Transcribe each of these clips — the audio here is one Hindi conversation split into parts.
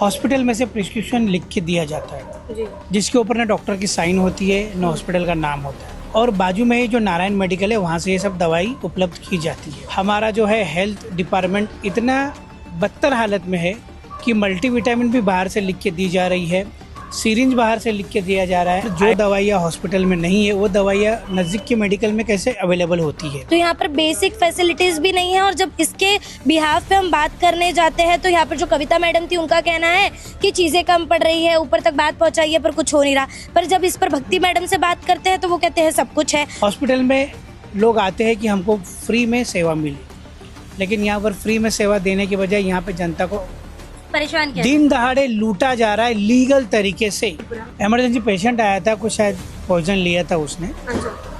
हॉस्पिटल में से प्रिस्क्रिप्शन लिख के दिया जाता है जी। जिसके ऊपर ना डॉक्टर की साइन होती है ना हॉस्पिटल का नाम होता है, और बाजू में ही जो नारायण मेडिकल है वहाँ से ये सब दवाई उपलब्ध की जाती है। हमारा जो है हेल्थ डिपार्टमेंट इतना बदतर हालत में है कि मल्टीविटामिन भी बाहर से लिख के दी जा रही है, सिरिंज बाहर से लिख के दिया जा रहा है। जो दवाइयाँ हॉस्पिटल में नहीं है वो दवाइयाँ नज़दीक के मेडिकल में कैसे अवेलेबल होती है। तो यहाँ पर बेसिक फैसिलिटीज भी नहीं है, और जब इसके बिहाफ पे हम बात करने जाते हैं तो यहाँ पर जो कविता मैडम थी उनका कहना है कि चीजें कम पड़ रही है, ऊपर तक बात पहुँचाई है पर कुछ हो नहीं रहा। पर जब इस पर भक्ति मैडम से बात करते हैं तो वो कहते हैं सब कुछ है। हॉस्पिटल में लोग आते हैं कि हमको फ्री में सेवा मिले, लेकिन यहाँ पर फ्री में सेवा देने के बजाय यहाँ पे जनता को परेशान किया दिन दहाड़े लूटा जा रहा है लीगल तरीके से। इमरजेंसी पेशेंट आया था, कुछ शायद पॉइजन लिया था उसने,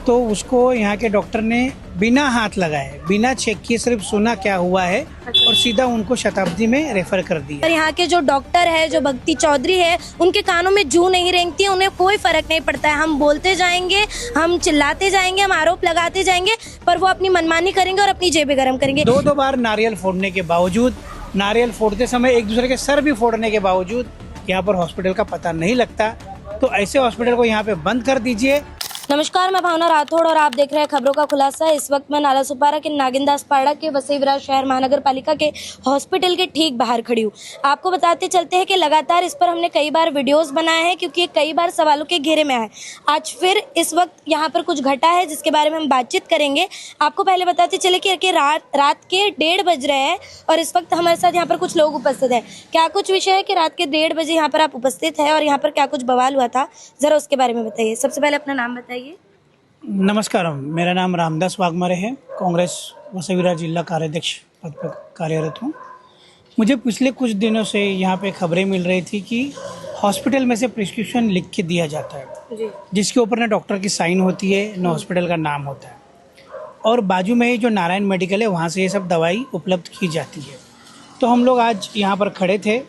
तो उसको यहाँ के डॉक्टर ने बिना हाथ लगाए बिना चेक किए सिर्फ सुना क्या हुआ है और सीधा उनको शताब्दी में रेफर कर दिया। पर यहाँ के जो डॉक्टर है, जो भक्ति चौधरी है, उनके कानों में जू नहीं रेंगती, उन्हें कोई फर्क नहीं पड़ता है। हम बोलते जाएंगे, हम चिल्लाते जाएंगे, हम आरोप लगाते जाएंगे, पर वो अपनी मनमानी करेंगे और अपनी जेबें गर्म करेंगे। दो बार नारियल फोड़ने के बावजूद, नारियल फोड़ते समय एक दूसरे के सर भी फोड़ने के बावजूद यहाँ पर हॉस्पिटल का पता नहीं लगता। तो ऐसे हॉस्पिटल को यहाँ पे बंद कर दीजिए। नमस्कार, मैं भावना राठौड़ और आप देख रहे हैं खबरों का खुलासा। इस वक्त मैं नाला सुपारा के नागिनदास पाड़ा के वसई विरार शहर महानगर पालिका के हॉस्पिटल के ठीक बाहर खड़ी हूँ। आपको बताते चलते हैं कि लगातार इस पर हमने कई बार वीडियोस बनाए हैं क्योंकि ये कई बार सवालों के घेरे में आए। आज फिर इस वक्त यहाँ पर कुछ घटा है जिसके बारे में हम बातचीत करेंगे। आपको पहले बताते चले कि रात के 1:30 बज रहे हैं और इस वक्त हमारे साथ यहाँ पर कुछ लोग उपस्थित हैं। क्या कुछ विषय है कि रात के 1:30 बजे यहाँ पर आप उपस्थित है और यहाँ पर क्या कुछ बवाल हुआ था, जरा उसके बारे में बताइए। सबसे पहले अपना नाम बताइए। नमस्कार, मेरा नाम रामदास वाघमारे है, कांग्रेस वसई विरार जिला कार्याध्यक्ष पद पर कार्यरत हूँ। मुझे पिछले कुछ दिनों से यहाँ पे खबरें मिल रही थी कि हॉस्पिटल में से प्रिस्क्रिप्शन लिख के दिया जाता है जिसके ऊपर ना डॉक्टर की साइन होती है ना हॉस्पिटल का नाम होता है, और बाजू में ही जो नारायण मेडिकल है वहाँ से ये सब दवाई उपलब्ध की जाती है। तो हम लोग आज यहाँ पर खड़े थे,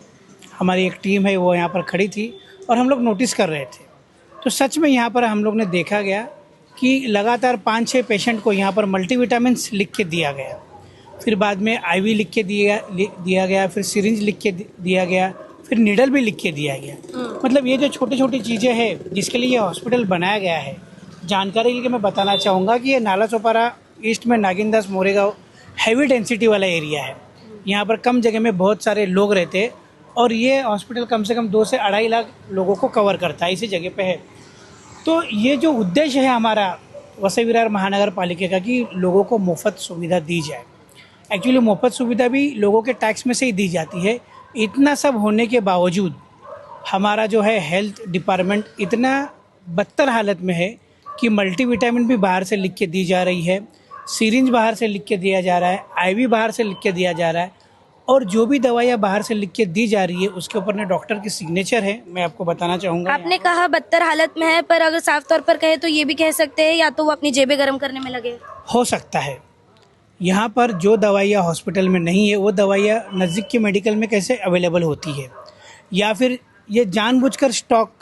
हमारी एक टीम है वो यहाँ पर खड़ी थी और हम लोग नोटिस कर रहे थे। तो सच में यहाँ पर हम लोग ने देखा गया कि लगातार 5-6 पेशेंट को यहाँ पर मल्टीविटामिन्स लिख के दिया गया, फिर बाद में आईवी लिख के दिया गया, फिर सिरिंज लिख के दिया गया, फिर नीडल भी लिख के दिया गया। मतलब ये जो छोटी छोटी चीज़ें हैं जिसके लिए ये हॉस्पिटल बनाया गया है, जानकारी के लिए मैं बताना चाहूँगा कि ये नाला सोपारा ईस्ट में नागिनदास मोरेगांव हैवी डेंसिटी वाला एरिया है। यहाँ पर कम जगह में बहुत सारे लोग रहते हैं और ये हॉस्पिटल कम से कम 2 से 2.5 लाख लोगों को कवर करता है, इसी जगह पे है। तो ये जो उद्देश्य है हमारा वसई विरार महानगर पालिका का कि लोगों को मुफ्त सुविधा दी जाए, एक्चुअली मुफ्त सुविधा भी लोगों के टैक्स में से ही दी जाती है। इतना सब होने के बावजूद हमारा जो है हेल्थ डिपार्टमेंट इतना बदतर हालत में है कि मल्टीविटामिन भी बाहर से लिख के दी जा रही है, सिरिंज बाहर से लिख के दिया जा रहा है, आईवी बाहर से लिख के दिया जा रहा है, और जो भी दवाइयाँ बाहर से लिख के दी जा रही है उसके ऊपर ना डॉक्टर की सिग्नेचर है। मैं आपको बताना चाहूँगा, आपने कहा बदतर हालत में है, पर अगर साफ तौर पर कहे तो ये भी कह सकते हैं या तो वो अपनी जेबें गर्म करने में लगे। हो सकता है यहाँ पर जो दवाइयाँ हॉस्पिटल में नहीं है वो दवाइयाँ नज़दीक के मेडिकल में कैसे अवेलेबल होती है, या फिर ये जानबूझकर स्टॉक,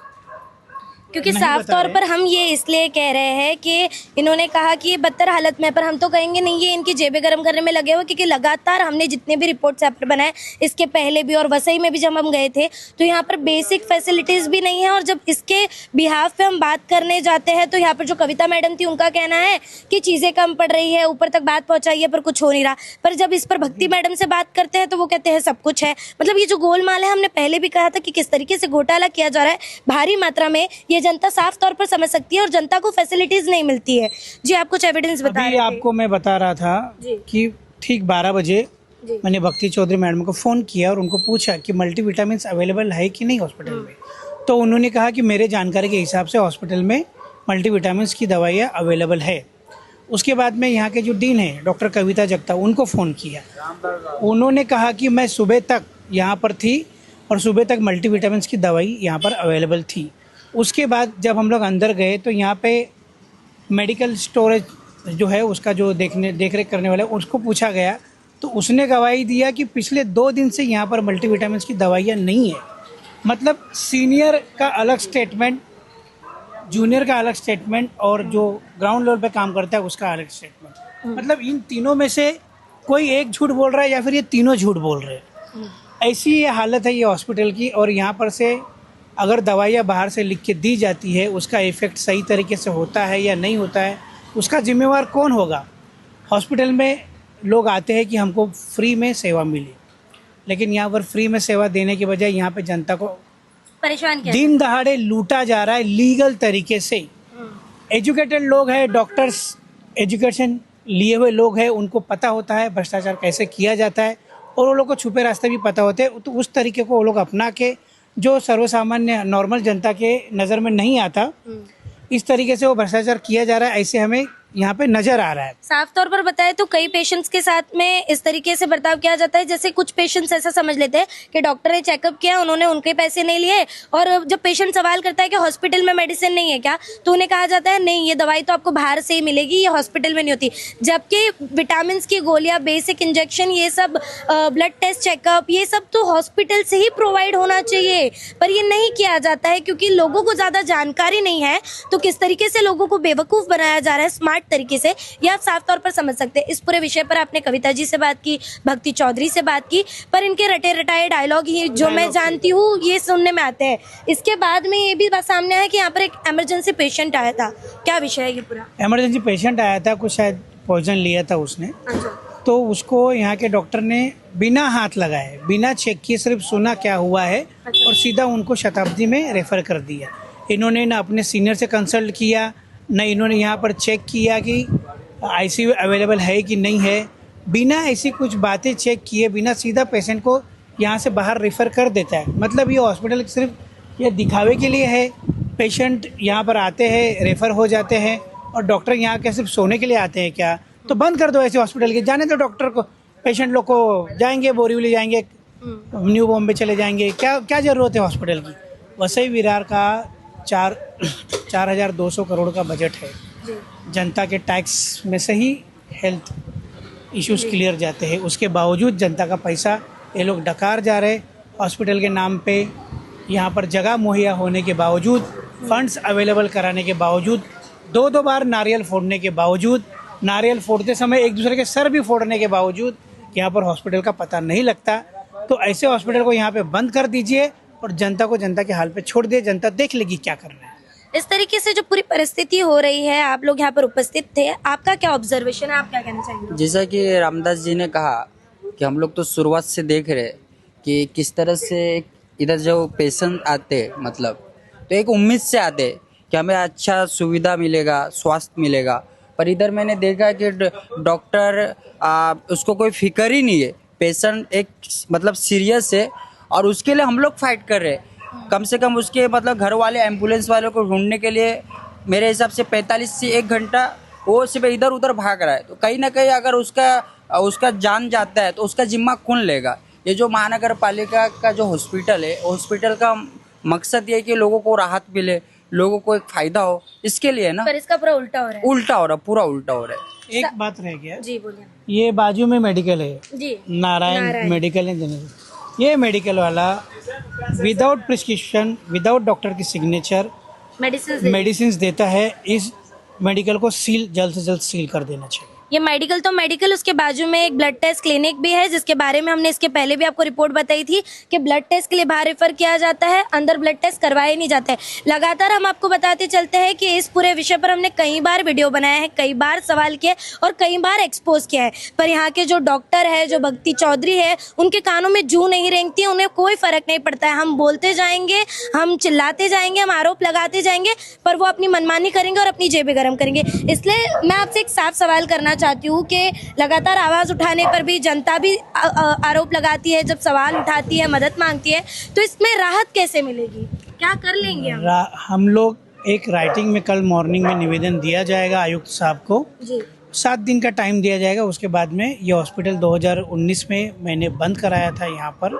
क्योंकि साफ तौर पर हम ये इसलिए कह रहे हैं कि इन्होंने कहा कि ये बदतर हालत में, पर हम तो कहेंगे नहीं ये इनकी जेबें गर्म करने में लगे हुए, क्योंकि लगातार हमने जितने भी रिपोर्ट्स यहाँ पर बनाए, इसके पहले भी और वसई में भी जब हम गए थे तो यहाँ पर बेसिक फैसिलिटीज भी नहीं है, और जब इसके बिहाफ पे हम बात करने जाते हैं तो यहाँ पर जो कविता मैडम थी उनका कहना है कि चीज़ें कम पड़ रही है, ऊपर तक बात पहुँचाई है पर कुछ हो नहीं रहा। पर जब इस पर भक्ति मैडम से बात करते हैं तो वो कहते हैं सब कुछ है। मतलब ये जो गोलमाल है, हमने पहले भी कहा था कि किस तरीके से घोटाला किया जा रहा है भारी मात्रा में, ये जनता साफ तौर पर समझ सकती है और जनता को फैसिलिटीज नहीं मिलती है। जी, आप कुछ एविडेंस बता रहे थे। आपको मैं बता रहा था कि ठीक 12 बजे मैंने भक्ति चौधरी मैडम को फ़ोन किया और उनको पूछा कि मल्टीविटामिन अवेलेबल है कि नहीं हॉस्पिटल में। तो उन्होंने कहा कि मेरे जानकारी के हिसाब से हॉस्पिटल में मल्टीविटामिन की दवाइयाँ अवेलेबल है। उसके बाद में यहाँ के जो डीन है डॉक्टर कविता जगता, उनको फ़ोन किया। उन्होंने कहा कि मैं सुबह तक यहाँ पर थी और सुबह तक मल्टीविटामिन की दवाई यहाँ पर अवेलेबल थी। उसके बाद जब हम लोग अंदर गए तो यहाँ पे मेडिकल स्टोरेज जो है उसका जो देख रेख करने वाला है उसको पूछा गया तो उसने गवाही दिया कि पिछले 2 दिन से यहाँ पर मल्टीविटामिन की दवाइयाँ नहीं है। मतलब सीनियर का अलग स्टेटमेंट, जूनियर का अलग स्टेटमेंट और जो ग्राउंड लेवल पे काम करता है उसका अलग स्टेटमेंट। मतलब इन तीनों में से कोई एक झूठ बोल रहा है या फिर ये तीनों झूठ बोल रहे हैं। ऐसी ये हालत है ये हॉस्पिटल की। और यहाँ पर से अगर दवाइयाँ बाहर से लिख के दी जाती है, उसका इफ़ेक्ट सही तरीके से होता है या नहीं होता है, उसका जिम्मेवार कौन होगा? हॉस्पिटल में लोग आते हैं कि हमको फ्री में सेवा मिले, लेकिन यहाँ पर फ्री में सेवा देने के बजाय यहाँ पे जनता को परेशान किया दिन दहाड़े लूटा जा रहा है लीगल तरीके से। एजुकेटेड लोग हैं, डॉक्टर्स एजुकेशन लिए हुए लोग हैं, उनको पता होता है भ्रष्टाचार कैसे किया जाता है, और वो लोग को छुपे रास्ते भी पता होते हैं। तो उस तरीके को वो लोग अपना के, जो सर्वसामान्य नॉर्मल जनता के नज़र में नहीं आता, इस तरीके से वो भ्रष्टाचार किया जा रहा है, ऐसे हमें यहाँ पे नजर आ रहा है। साफ तौर पर बताएं तो कई पेशेंट्स के साथ में इस तरीके से बर्ताव किया जाता है, जैसे कुछ पेशेंट्स ऐसा समझ लेते हैं कि डॉक्टर ने चेकअप किया, उन्होंने उनके पैसे नहीं लिए, और जब पेशेंट सवाल करता है कि हॉस्पिटल में मेडिसिन नहीं है क्या, तो उन्हें कहा जाता है नहीं, ये दवाई तो आपको बाहर से ही मिलेगी, ये हॉस्पिटल में नहीं होती। जबकि विटामिन की गोलियां, बेसिक इंजेक्शन, ये सब ब्लड टेस्ट, चेकअप, ये सब तो हॉस्पिटल से ही प्रोवाइड होना चाहिए, पर ये नहीं किया जाता है क्योंकि लोगों को ज्यादा जानकारी नहीं है। तो किस तरीके से लोगों को बेवकूफ बनाया जा रहा है स्मार्ट तरीके से, ये आप साफ तौर पर समझ सकते हैं। इस पूरे विषय पर आपने कविता जी से बात की, भक्ति चौधरी से बात की, पर इनके रटे रटाए डायलॉग ही जो मैं जानती हूँ ये सुनने में आते हैं। इसके बाद में ये भी बात सामने आया कि यहाँ पर एक इमरजेंसी पेशेंट आया था, क्या विषय है ये पूरा? इमरजेंसी पेशेंट आया था, कुछ शायद पॉइजन लिया था उसने, तो उसको यहाँ के डॉक्टर ने बिना हाथ लगाए, बिना चेक किए, सिर्फ सुना क्या हुआ है और सीधा उनको शताब्दी में रेफर कर दिया। इन्होंने ना अपने सीनियर से कंसल्ट किया, न इन्होंने यहाँ पर चेक किया कि आईसीयू अवेलेबल है कि नहीं है। बिना ऐसी कुछ बातें चेक किए, बिना सीधा पेशेंट को यहाँ से बाहर रेफ़र कर देता है। मतलब ये हॉस्पिटल सिर्फ ये दिखावे के लिए है। पेशेंट यहाँ पर आते हैं, रेफ़र हो जाते हैं, और डॉक्टर यहाँ के सिर्फ सोने के लिए आते हैं क्या? तो बंद कर दो ऐसे हॉस्पिटल के, जाने दो डॉक्टर को। पेशेंट लोग को जाएंगे बोरीवली, जाएंगे न्यू बॉम्बे चले जाएंगे, क्या ज़रूरत है हॉस्पिटल की? वसई विरार का 4,200 करोड़ का बजट है। जनता के टैक्स में से ही हेल्थ इश्यूज क्लियर जाते हैं, उसके बावजूद जनता का पैसा ये लोग डकार जा रहे। हॉस्पिटल के नाम पे यहाँ पर जगह मुहैया होने के बावजूद, फंड्स अवेलेबल कराने के बावजूद, 2 बार नारियल फोड़ने के बावजूद, नारियल फोड़ते समय एक दूसरे के सर भी फोड़ने के बावजूद यहाँ पर हॉस्पिटल का पता नहीं लगता। तो ऐसे हॉस्पिटल को यहाँ पे बंद कर दीजिए और जनता को जनता के हाल पे छोड़ दिए, जनता देख लेगी क्या करना है। इस तरीके से जो पूरी परिस्थिति हो रही है, आप लोग यहाँ पर उपस्थित थे, आपका क्या ऑब्जर्वेशन है, आप क्या कहना चाहेंगे? जैसा कि रामदास जी ने कहा कि हम लोग तो शुरुआत से देख रहे कि किस तरह से इधर जो पेशेंट आते, मतलब तो एक उम्मीद से आते कि हमें अच्छा सुविधा मिलेगा, स्वास्थ्य मिलेगा, पर इधर मैंने देखा कि डॉक्टर उसको कोई फिक्र ही नहीं है। पेशेंट एक मतलब सीरियस है और उसके लिए हम लोग फाइट कर रहे हैं। कम से कम उसके मतलब घर वाले एम्बुलेंस वालों को ढूंढने के लिए मेरे हिसाब से 45 से 1 घंटा वो सिर्फ इधर उधर भाग रहा है। तो कहीं ना कहीं अगर उसका जान जाता है तो उसका जिम्मा कौन लेगा? ये जो महानगर पालिका का जो हॉस्पिटल है, हॉस्पिटल का मकसद ये है कि लोगों को राहत मिले, लोगों को एक फायदा हो, इसके लिए ना। पर इसका पूरा उल्टा हो रहा है। पूरा उल्टा हो रहा है। एक बात रह गया जी, बोलिए। ये बाजू में मेडिकल है जी, नारायण मेडिकल है। ये मेडिकल वाला विदाउट प्रिस्क्रिप्शन, विदाउट डॉक्टर की सिग्नेचर मेडिसिन देता है। इस मेडिकल को जल्द से जल्द सील कर देना चाहिए। ये मेडिकल तो मेडिकल, उसके बाजू में एक ब्लड टेस्ट क्लिनिक भी है, जिसके बारे में हमने इसके पहले भी आपको रिपोर्ट बताई थी कि ब्लड टेस्ट के लिए बाहर रेफर किया जाता है, अंदर ब्लड टेस्ट करवाए नहीं जाते हैं। लगातार हम आपको बताते चलते हैं कि इस पूरे विषय पर हमने कई बार वीडियो बनाया है, कई बार सवाल किए और कई बार एक्सपोज किया है, पर यहाँ के जो डॉक्टर है, जो भक्ति चौधरी है, उनके कानों में जूं नहीं रेंगती, उन्हें कोई फर्क नहीं पड़ता है। हम बोलते जाएंगे, हम चिल्लाते जाएंगे, हम आरोप लगाते जाएंगे, पर वो अपनी मनमानी करेंगे और अपनी जेबें गर्म करेंगे। इसलिए मैं आपसे एक साफ सवाल करना चाहती हूँ कि लगातार आवाज उठाने पर भी जनता भी आरोप लगाती है, जब सवाल उठाती है, मदद मांगती है, तो इसमें राहत कैसे मिलेगी? क्या कर लेंगे हम लोग एक राइटिंग में कल मॉर्निंग में निवेदन दिया जाएगा आयुक्त साहब को जी। 7 दिन का टाइम दिया जाएगा। उसके बाद में ये हॉस्पिटल 2019 में मैंने बंद कराया था यहाँ पर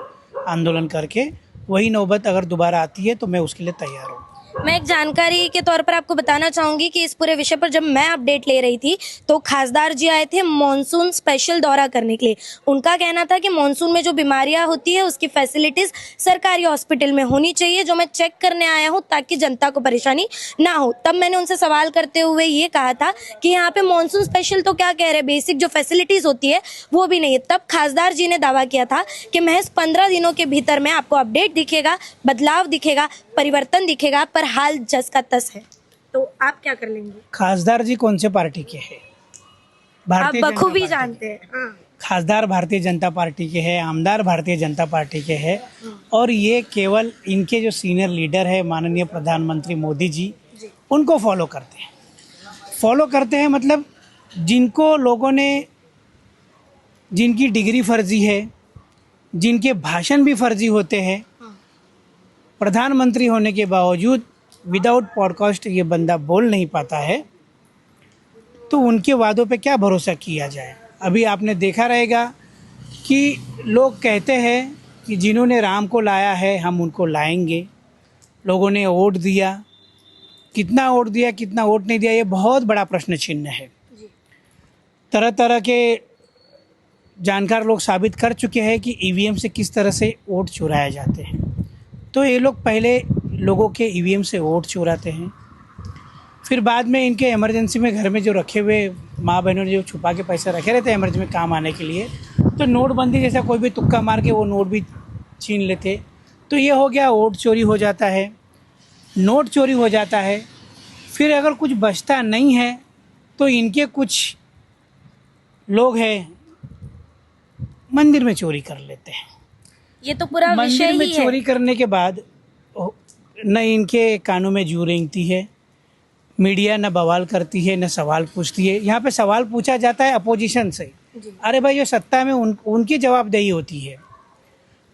आंदोलन करके, वही नौबत अगर दोबारा आती है तो मैं उसके लिए तैयार हूँ। मैं एक जानकारी के तौर पर आपको बताना चाहूंगी कि इस पूरे विषय पर जब मैं अपडेट ले रही थी तो खासदार जी आए थे मॉनसून स्पेशल दौरा करने के लिए। उनका कहना था कि मॉनसून में जो बीमारियां होती है उसकी फैसिलिटीज सरकारी हॉस्पिटल में होनी चाहिए, जो मैं चेक करने आया हूं ताकि जनता को परेशानी ना हो। तब मैंने उनसे सवाल करते हुए ये कहा था कि यहाँ पे मॉनसून स्पेशल तो क्या कह रहे, बेसिक जो फैसिलिटीज होती है वो भी नहीं है। तब खासदार जी ने दावा किया था कि महज 15 दिनों के भीतर में आपको अपडेट दिखेगा, बदलाव दिखेगा, परिवर्तन दिखेगा, पर हाल जस का तस है। तो आप क्या कर लेंगे? खासदार जी कौन से पार्टी के हैं? आप जनता बखूबी पार्टी जानते हैं। हाँ। खासदार भारतीय जनता पार्टी के हैं, आमदार भारतीय जनता पार्टी के हैं, और ये केवल इनके जो सीनियर लीडर है माननीय प्रधानमंत्री मोदी जी उनको फॉलो करते हैं। मतलब जिनको लोगों ने, जिनकी डिग्री फर्जी है, जिनके भाषण भी फर्जी होते हैं, प्रधानमंत्री होने के बावजूद विदाउट पॉडकास्ट ये बंदा बोल नहीं पाता है, तो उनके वादों पे क्या भरोसा किया जाए। अभी आपने देखा रहेगा कि लोग कहते हैं कि जिन्होंने राम को लाया है हम उनको लाएंगे। लोगों ने वोट दिया, कितना वोट दिया, कितना वोट नहीं दिया, ये बहुत बड़ा प्रश्न चिन्ह है। तरह तरह के जानकार लोग साबित कर चुके हैं कि ईवीएम से किस तरह से वोट चुराए जाते हैं। तो ये लोग पहले लोगों के ईवीएम से वोट चुराते हैं, फिर बाद में इनके इमरजेंसी में घर में जो रखे हुए माँ बहनों ने जो छुपा के पैसे रखे रहते हैं इमरजेंसी में काम आने के लिए, तो नोटबंदी जैसा कोई भी तुक्का मार के वो नोट भी छीन लेते। तो ये हो गया, वोट चोरी हो जाता है, नोट चोरी हो जाता है। फिर अगर कुछ बचता नहीं है तो इनके कुछ लोग हैं मंदिर में चोरी कर लेते हैं। ये तो पूरा विषय मंदिर में ही है। चोरी करने के बाद न इनके कानों में जू रेंगती है, मीडिया न बवाल करती है, न सवाल पूछती है। यहाँ पे सवाल पूछा जाता है अपोजिशन से, अरे भाई जो सत्ता में उनकी जवाबदेही होती है।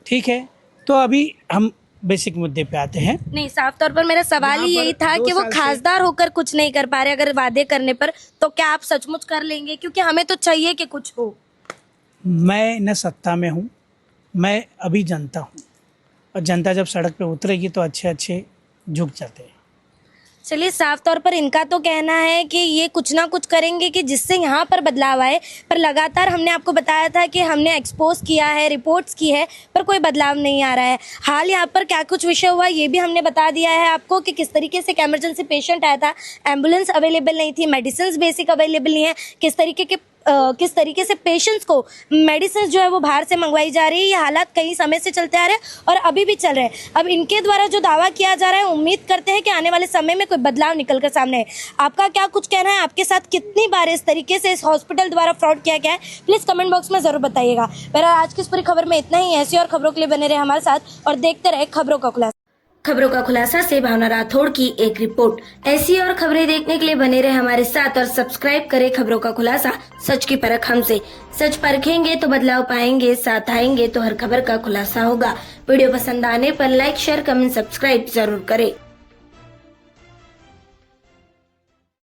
ठीक है, तो अभी हम बेसिक मुद्दे पे आते हैं। नहीं, साफ तौर पर मेरा सवाल ही यही था कि वो खासदार होकर कुछ नहीं कर पा रहे, अगर वादे करने पर, तो क्या आप सचमुच कर लेंगे? क्योंकि हमें तो चाहिए कि कुछ हो। मैं न सत्ता में हूँ, मैं अभी जनता हूँ, और जनता जब सड़क पे उतरेगी तो अच्छे अच्छे झुक जाते हैं। चलिए, साफ तौर पर इनका तो कहना है कि ये कुछ ना कुछ करेंगे कि जिससे यहाँ पर बदलाव आए, पर लगातार हमने आपको बताया था कि हमने एक्सपोज किया है, रिपोर्ट्स की है, पर कोई बदलाव नहीं आ रहा है। हाल यहाँ पर क्या कुछ विषय हुआ ये भी हमने बता दिया है आपको कि किस तरीके से एक इमरजेंसी पेशेंट आया था, एम्बुलेंस अवेलेबल नहीं थी, मेडिसिन बेसिक अवेलेबल नहीं है, किस तरीके से पेशेंट्स को मेडिसिन जो है वो बाहर से मंगवाई जा रही है। ये हालात कई समय से चलते आ रहे हैं और अभी भी चल रहे हैं। अब इनके द्वारा जो दावा किया जा रहा है, उम्मीद करते हैं कि आने वाले समय में कोई बदलाव निकल कर सामने आए। आपका क्या कुछ कहना है? आपके साथ कितनी बार इस तरीके से इस हॉस्पिटल द्वारा फ्रॉड किया गया है, प्लीज कमेंट बॉक्स में जरूर बताइएगा। मेरा आज की इस पूरी खबर में इतना ही। ऐसी और खबरों के लिए बने रहे हमारे साथ और देखते रहे खबरों का खुलासा। खबरों का खुलासा से भावना राठौड़ की एक रिपोर्ट। ऐसी और खबरें देखने के लिए बने रहे हमारे साथ और सब्सक्राइब करें खबरों का खुलासा, सच की परख हमसे। सच परखेंगे तो बदलाव पाएंगे, साथ आएंगे तो हर खबर का खुलासा होगा। वीडियो पसंद आने पर लाइक, शेयर, कमेंट, सब्सक्राइब जरूर करें।